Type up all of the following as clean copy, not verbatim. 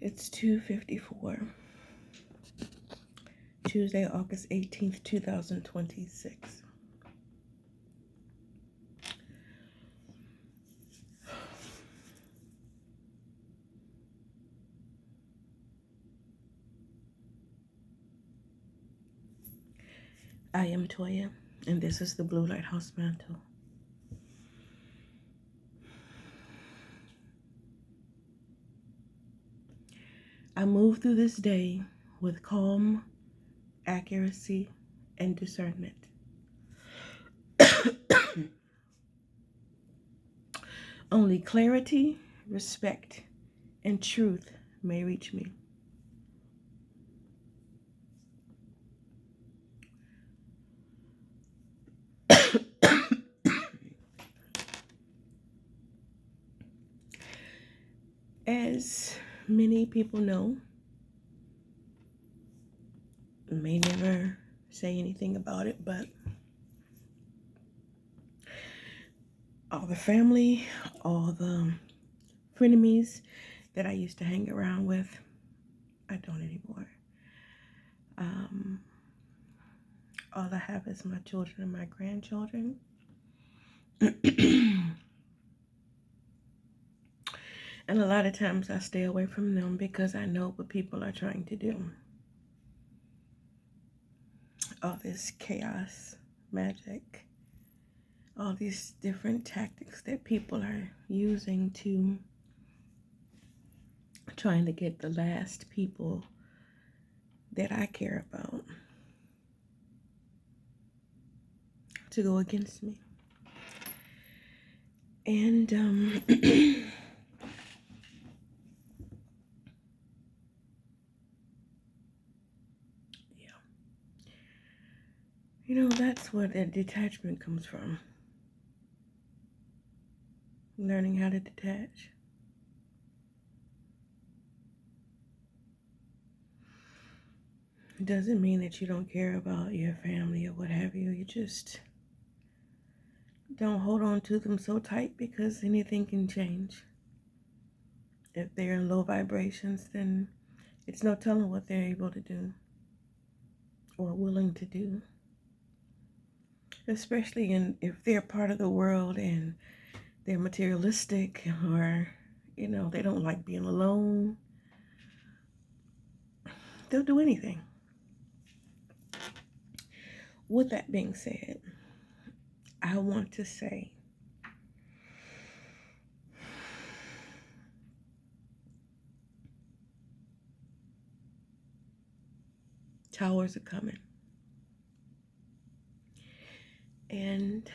It's 2:54, Tuesday, August 18th, 2026. I am Toya, and this is the Blue Lighthouse Mantle. I move through this day with calm, accuracy, and discernment. Only clarity, respect, and truth may reach me. As many people know, may never say anything about it, but all the family, all the frenemies that I used to hang around with, I don't anymore. All I have is my children and my grandchildren. And a lot of times I stay away from them because I know what people are trying to do. All this chaos, magic, all these different tactics that people are using to trying to get the last people that I care about to go against me. And that's where the detachment comes from. Learning how to detach. It doesn't mean that you don't care about your family or what have you. You just don't hold on to them so tight because anything can change. If they're in low vibrations, then it's no telling what they're able to do or willing to do. Especially if they're part of the world and they're materialistic or, they don't like being alone. They'll do anything. With that being said, I want to say towers are coming. And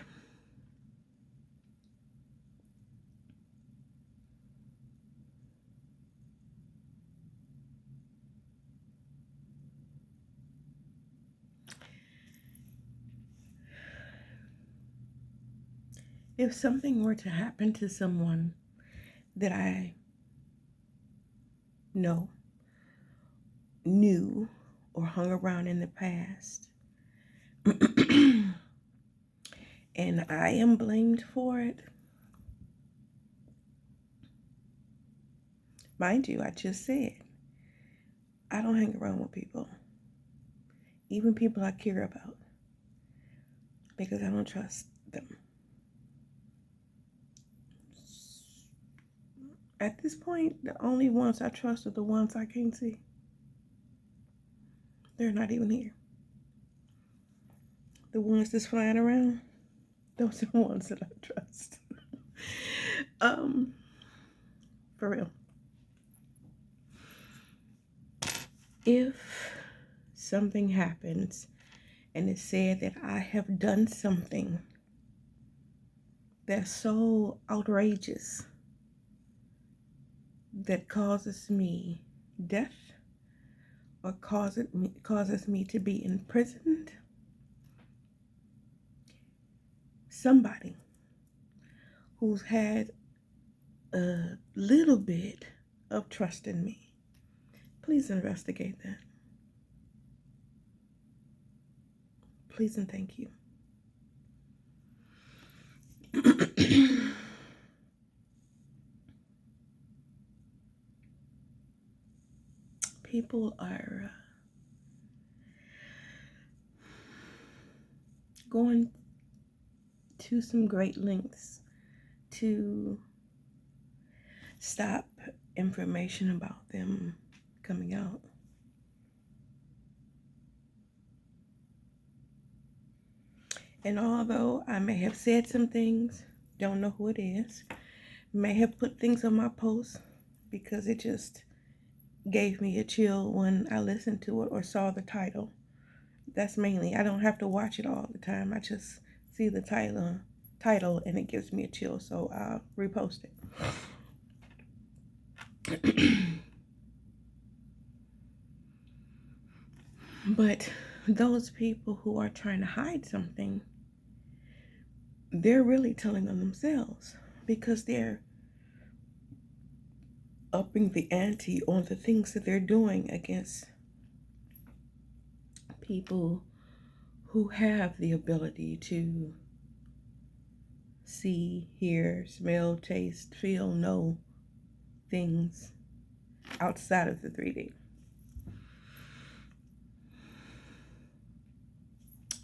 if something were to happen to someone that I knew, or hung around in the past, and I am blamed for it, mind you, I just said, I don't hang around with people, even people I care about, because I don't trust them. At this point, the only ones I trust are the ones I can't see. They're not even here. The ones that's flying around, those are the ones that I trust. For real. If something happens and it's said that I have done something that's so outrageous that causes me death or causes me to be imprisoned, somebody who's had a little bit of trust in me, please investigate that. Please and thank you. people are going to some great lengths to stop information about them coming out. And although I may have said some things, don't know who it is, may have put things on my post because it just gave me a chill when I listened to it or saw the title. That's mainly, I don't have to watch it all the time. I just see the title and it gives me a chill, so I'll repost it. But those people who are trying to hide something, they're really telling on themselves because they're upping the ante on the things that they're doing against people who have the ability to see, hear, smell, taste, feel, know things outside of the 3D.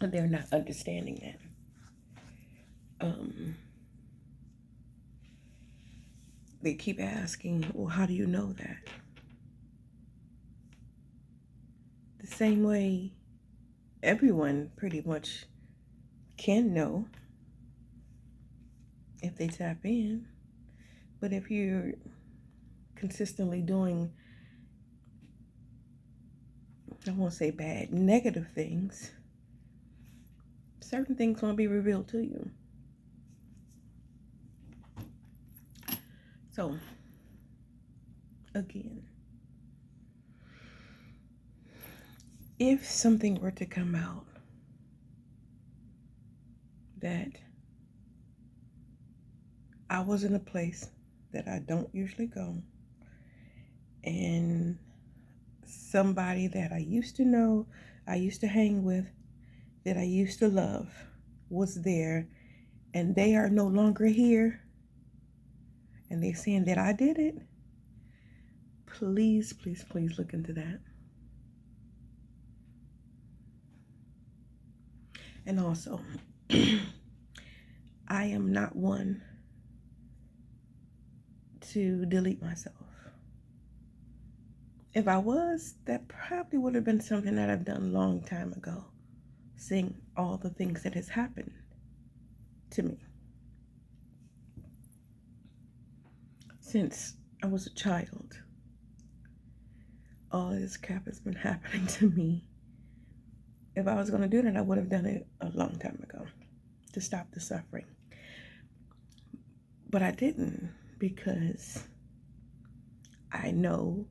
And they're not understanding that. They keep asking, well, how do you know that? The same way everyone pretty much can know if they tap in. But if you're consistently doing, I won't say bad, negative things, certain things won't be revealed to you. So, again, if something were to come out that I was in a place that I don't usually go, and somebody that I used to know, I used to hang with, that I used to love was there, and they are no longer here, and they're saying that I did it, please, please, please look into that. And also, I am not one to delete myself. If I was, that probably would have been something that I've done a long time ago, seeing all the things that has happened to me since I was a child. All this crap has been happening to me. If I was going to do that, I would have done it a long time ago to stop the suffering. But I didn't, because I know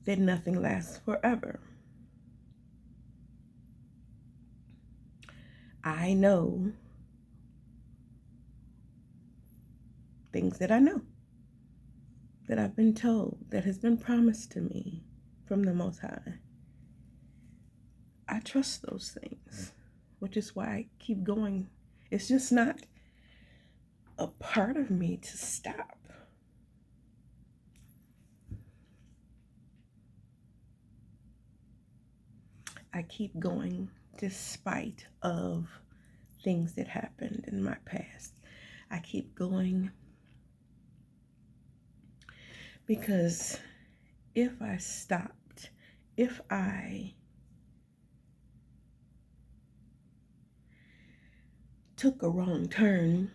that nothing lasts forever. I know things that I know, that I've been told, that has been promised to me from the Most High. I trust those things, which is why I keep going. It's just not a part of me to stop. I keep going despite of things that happened in my past. I keep going because if I stopped, if I took a wrong turn,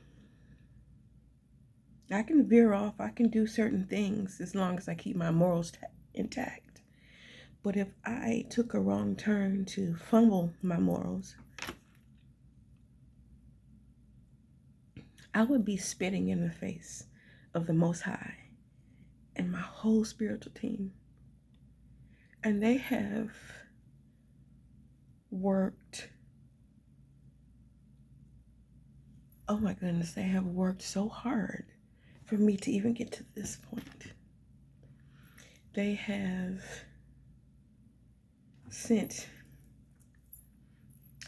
I can veer off, I can do certain things as long as I keep my morals intact. But if I took a wrong turn to fumble my morals, I would be spitting in the face of the Most High and my whole spiritual team. And they have worked, oh my goodness, they have worked so hard for me to even get to this point. They have sent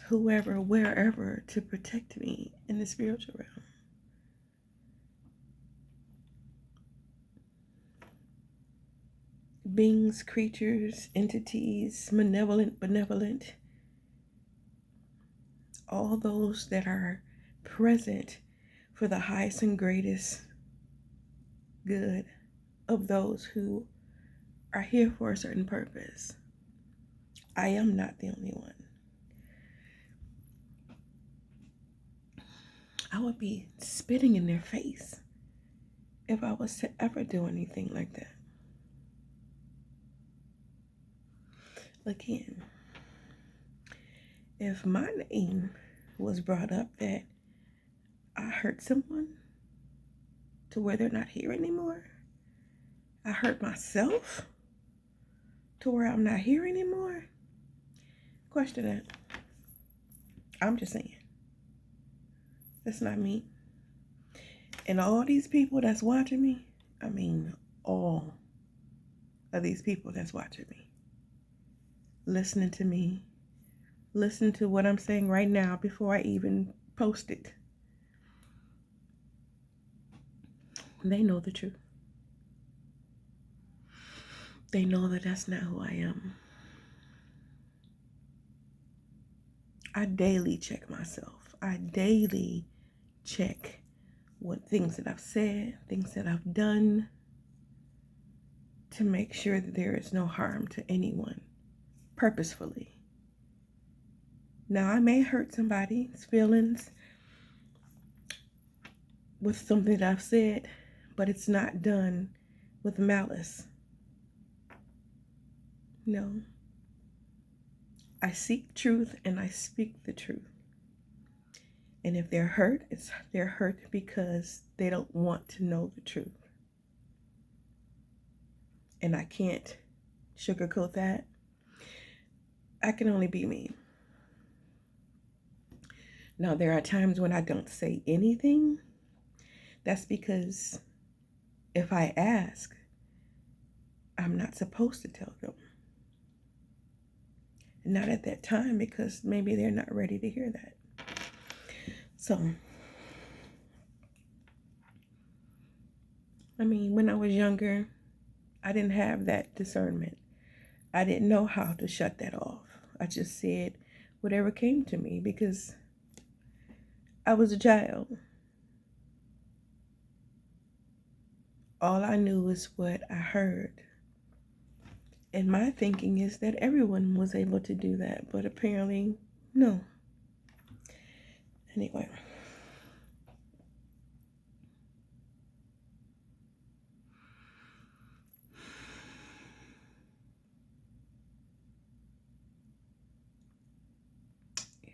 whoever, wherever, to protect me in the spiritual realm. beings, creatures, entities, malevolent, benevolent, all those that are present for the highest and greatest good of those who are here for a certain purpose. I am not the only one. I would be spitting in their face if I was to ever do anything like that. Again, if my name was brought up that I hurt someone to where they're not here anymore, I hurt myself to where I'm not here anymore, question that. I'm just saying. That's not me. And all these people that's watching me, I mean all of these people that's watching me, listening to me, listen to what I'm saying right now before I even post it. They know the truth. They know that that's not who I am. I daily check myself. I daily check what things that I've said, things that I've done, to make sure that there is no harm to anyone, purposefully. Now, I may hurt somebody's feelings with something that I've said, but it's not done with malice. No. I seek truth and I speak the truth. And if they're hurt, they're hurt because they don't want to know the truth. And I can't sugarcoat that. I can only be me. Now, there are times when I don't say anything. That's because if I ask, I'm not supposed to tell them. Not at that time, because maybe they're not ready to hear that. So, I mean, when I was younger, I didn't have that discernment. I didn't know how to shut that off. I just said whatever came to me because I was a child. All I knew is what I heard. And my thinking is that everyone was able to do that, but apparently, no. Anyway. Yeah.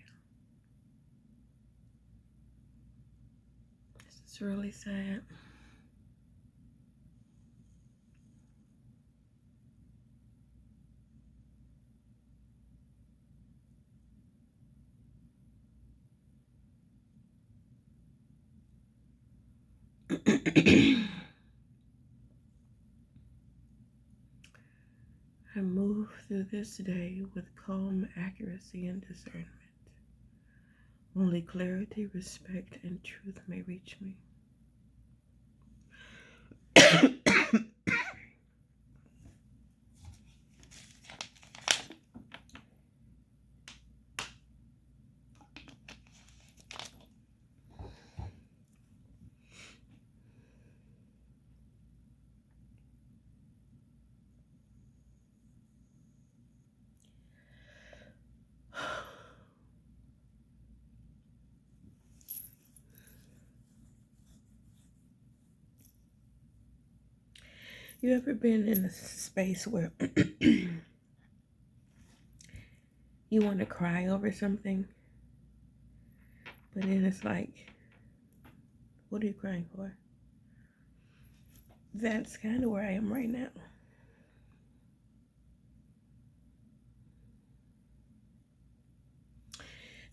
This is really sad. I move through this day with calm accuracy and discernment. Only clarity, respect, and truth may reach me. You ever been in a space where you want to cry over something, but then it's like, what are you crying for? That's kind of where I am right now.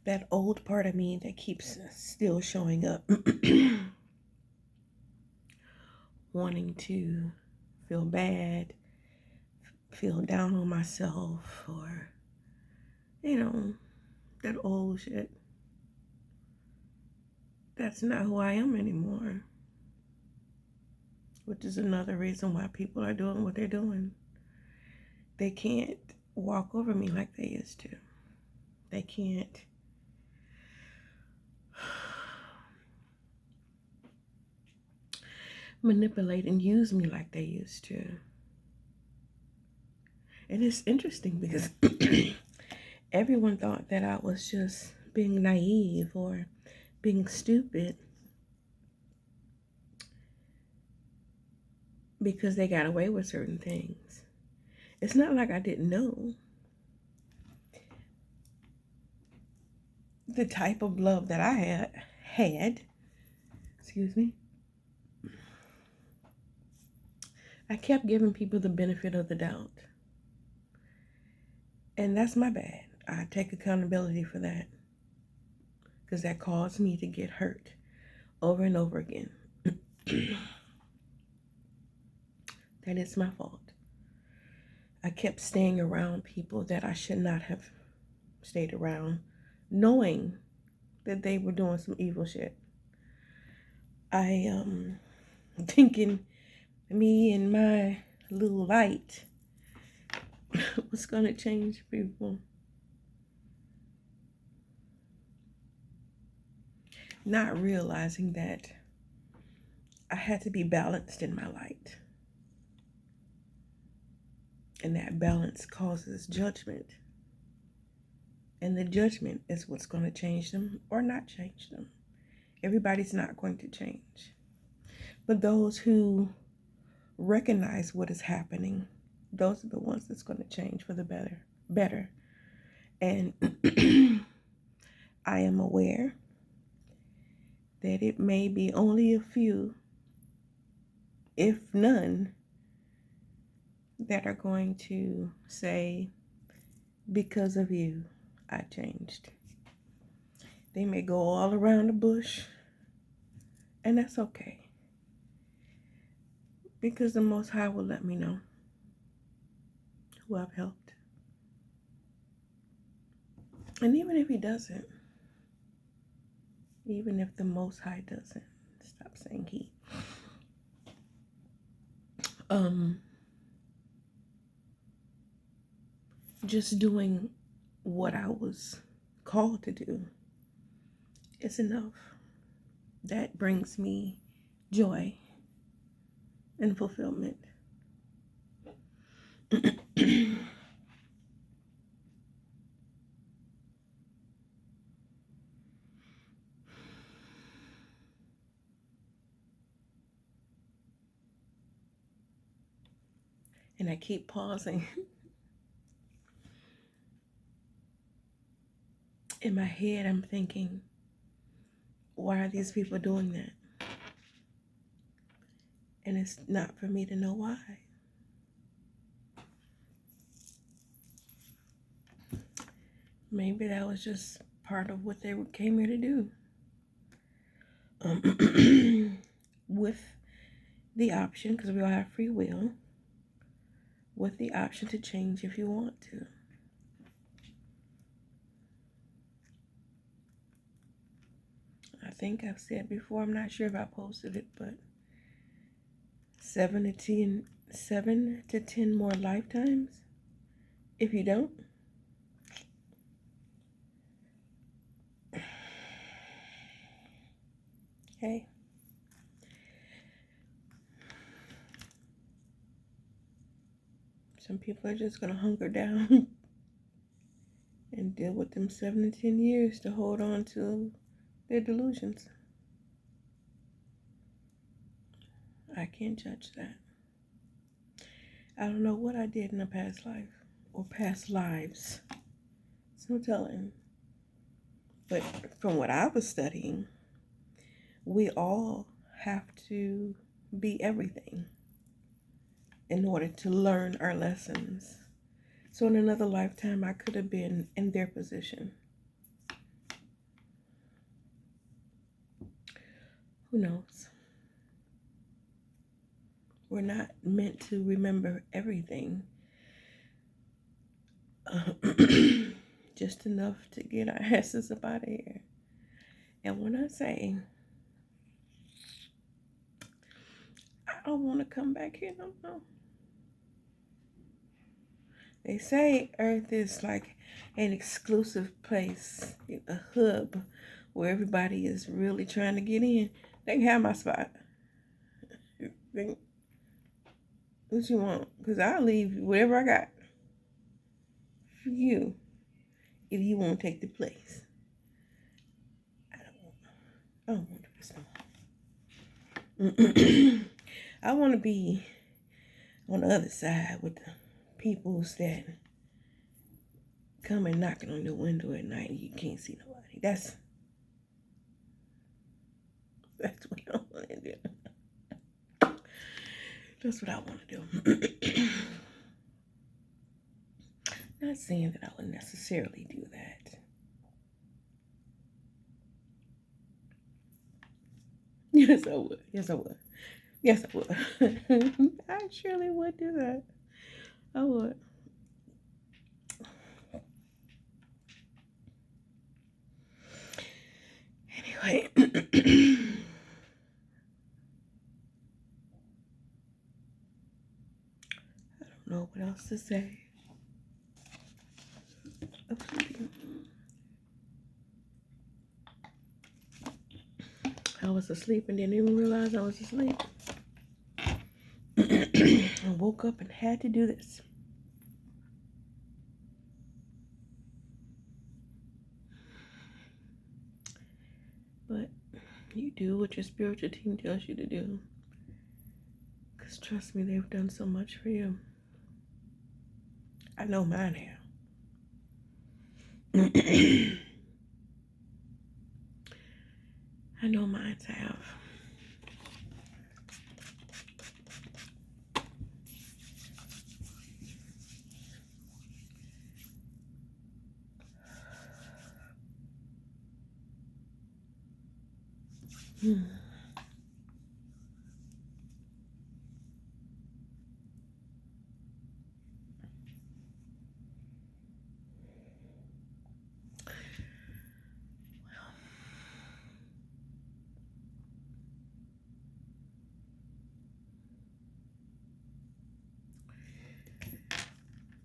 That old part of me that keeps still showing up, wanting to feel bad, feel down on myself, or, that old shit. That's not who I am anymore. Which is another reason why people are doing what they're doing. They can't walk over me like they used to. They can't manipulate and use me like they used to. And it's interesting because everyone thought that I was just being naive or being stupid because they got away with certain things. It's not like I didn't know the type of love that I had. Excuse me. I kept giving people the benefit of the doubt. And that's my bad. I take accountability for that. Because that caused me to get hurt over and over again. That is my fault. I kept staying around people that I should not have stayed around, knowing that they were doing some evil shit. I thinking me and my little light was gonna change people. Not realizing that I had to be balanced in my light. And that balance causes judgment. And the judgment is what's going to change them or not change them. Everybody's not going to change. But those who recognize what is happening, those are the ones that's going to change for the better. And I am aware that it may be only a few, if none, that are going to say, because of you, I changed. They may go all around the bush, and that's okay. Because the Most High will let me know who I've helped. And even if He doesn't, even if the Most High doesn't, stop saying He. Just doing what I was called to do is enough. That brings me joy and fulfillment. And I keep pausing. In my head, I'm thinking, why are these people doing that? And it's not for me to know why. Maybe that was just part of what they came here to do. With the option, because we all have free will, with the option to change if you want to. I think I've said before, I'm not sure if I posted it, but 7 to 10 more lifetimes. If you don't, hey. Some people are just going to hunker down and deal with them 7 to 10 years to hold on to their delusions. I can't judge that. I don't know what I did in a past life or past lives. It's no telling. But from what I was studying, we all have to be everything in order to learn our lessons. So in another lifetime, I could have been in their position. Who knows? We're not meant to remember everything. Just enough to get our asses up out of here. And when I say I don't want to come back here no more, They say Earth is like an exclusive place, a hub where everybody is really trying to get in. They can have my spot. What you want? Because I'll leave whatever I got for you if you won't take the place. I don't want this no more. I want to be on the other side with the peoples that come and knocking on your window at night and you can't see nobody. That's what I want to do. That's what I want to do. Not saying that I would necessarily do that. Yes, I would. Yes, I would. Yes, I would. I surely would do that. I would. Anyway. I don't know what else to say. I was asleep and didn't even realize I was asleep. I woke up and had to do this. But you do what your spiritual team tells you to do. Because trust me, they've done so much for you. I know mine have. I know mine have.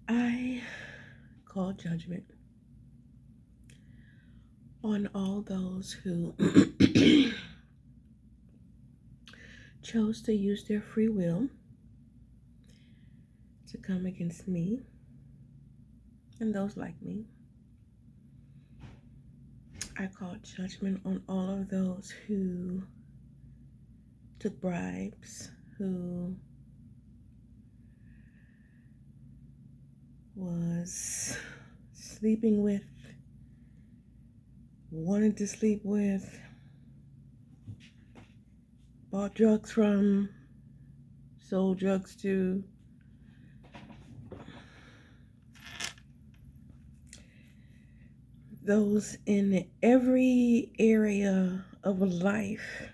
I call judgment on all those who chose to use their free will to come against me and those like me. I call judgment on all of those who took bribes, who was sleeping with, wanted to sleep with, bought drugs from, sold drugs to. Those in every area of life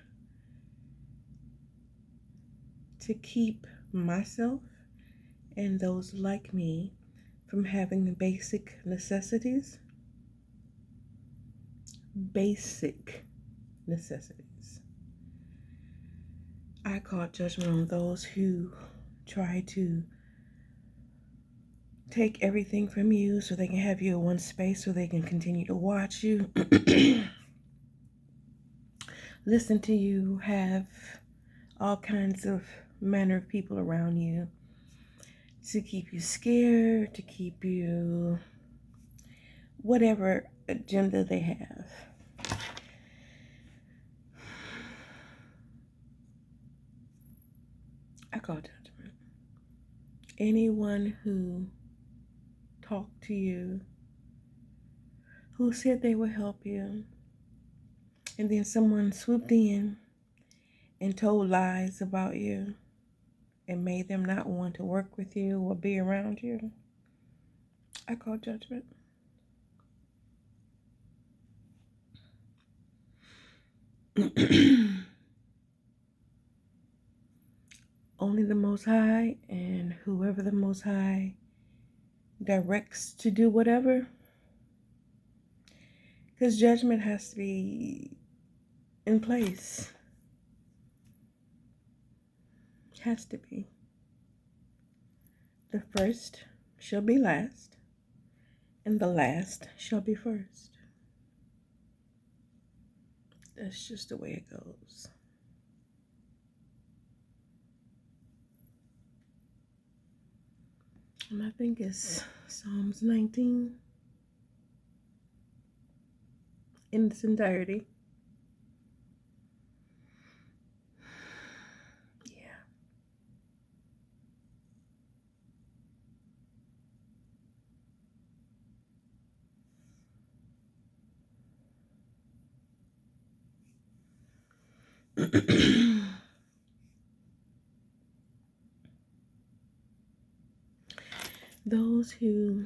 to keep myself and those like me from having the basic necessities. Basic necessities. I call judgment on those who try to take everything from you so they can have you in one space so they can continue to watch you, listen to you, have all kinds of manner of people around you to keep you scared, to keep you whatever agenda they have. I call judgment. Anyone who talked to you, who said they would help you, and then someone swooped in and told lies about you and made them not want to work with you or be around you, I call judgment. Only the Most High and whoever the Most High directs to do whatever, because judgment has to be in place. It has to be. The first shall be last, and the last shall be first. That's just the way it goes. And I think it's Psalms 19 in its entirety. Yeah. Those who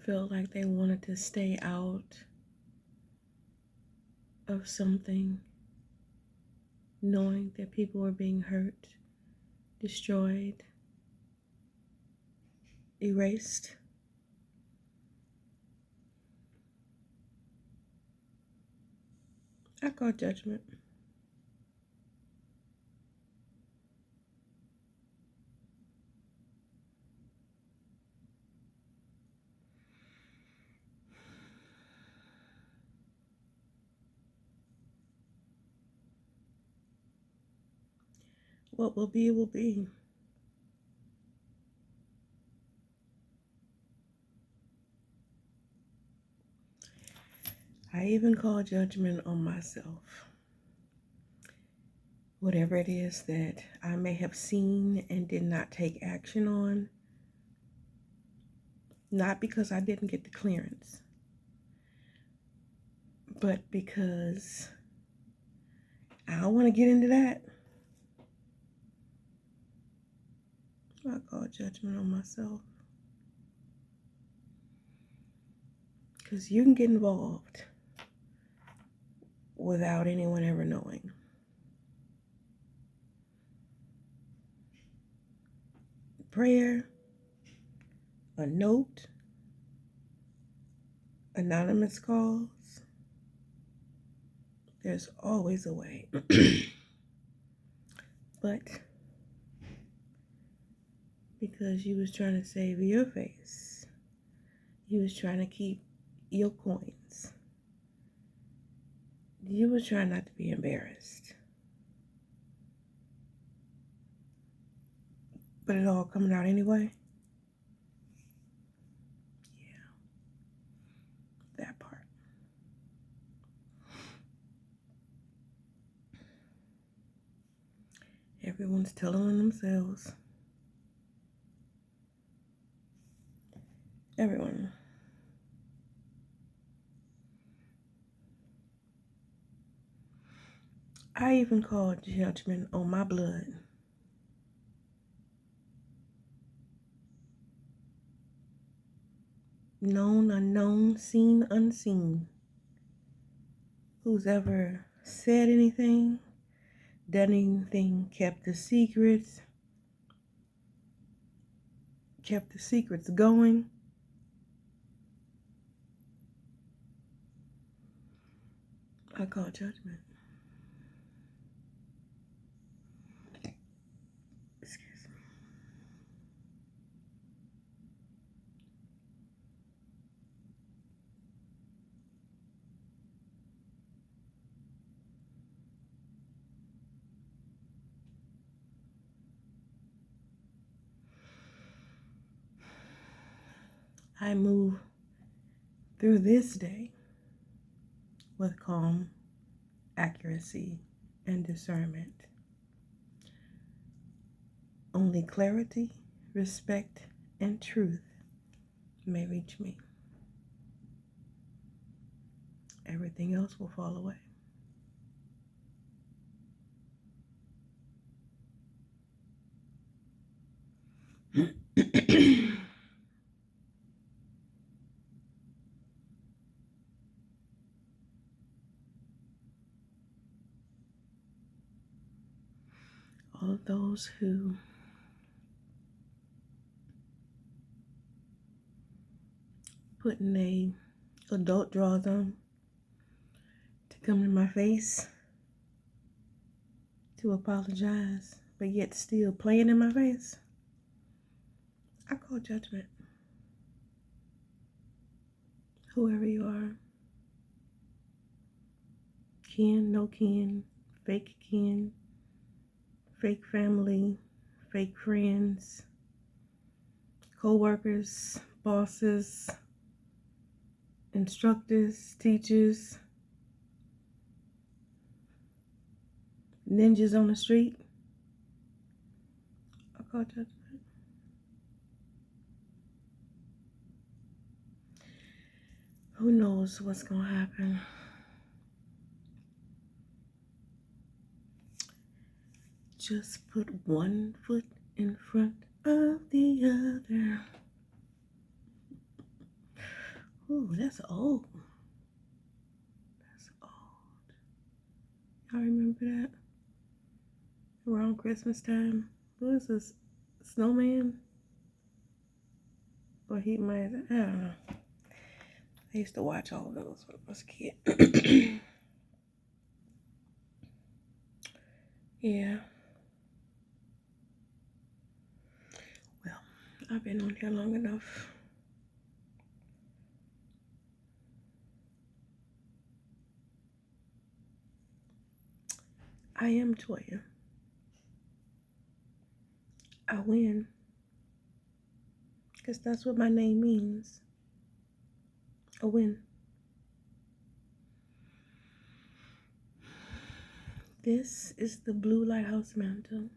felt like they wanted to stay out of something, knowing that people were being hurt, destroyed, erased. I call judgment. What will be, will be. I even call judgment on myself. Whatever it is that I may have seen and did not take action on, not because I didn't get the clearance, but because I don't want to get into that. I call judgment on myself. Because you can get involved without anyone ever knowing. Prayer, a note, anonymous calls. There's always a way. But because you was trying to save your face, you was trying to keep your coins, you was trying not to be embarrassed. But it all coming out anyway. Yeah, that part. Everyone's telling on themselves. Everyone. I even call judgment on my blood. Known, unknown, seen, unseen. Who's ever said anything, done anything, kept the secrets going. I call judgment. Excuse me. I move through this day with calm, accuracy, and discernment. Only clarity, respect, and truth may reach me. Everything else will fall away. All of those who putting a adult drawers on to come in my face, to apologize, but yet still playing in my face. I call judgment. Whoever you are, kin, no kin, fake kin, fake family, fake friends, co-workers, bosses, instructors, teachers, ninjas on the street. I call judgment. Who knows what's gonna happen? Just put one foot in front of the other. Ooh, that's old. That's old. Y'all remember that? Around Christmas time. Who is this? Snowman? Or he might, I don't know. I used to watch all of those when I was a kid. Yeah. Well, I've been on here long enough. I am Toya. I win. Because that's what my name means. A win. This is the Blue Lighthouse Mantle.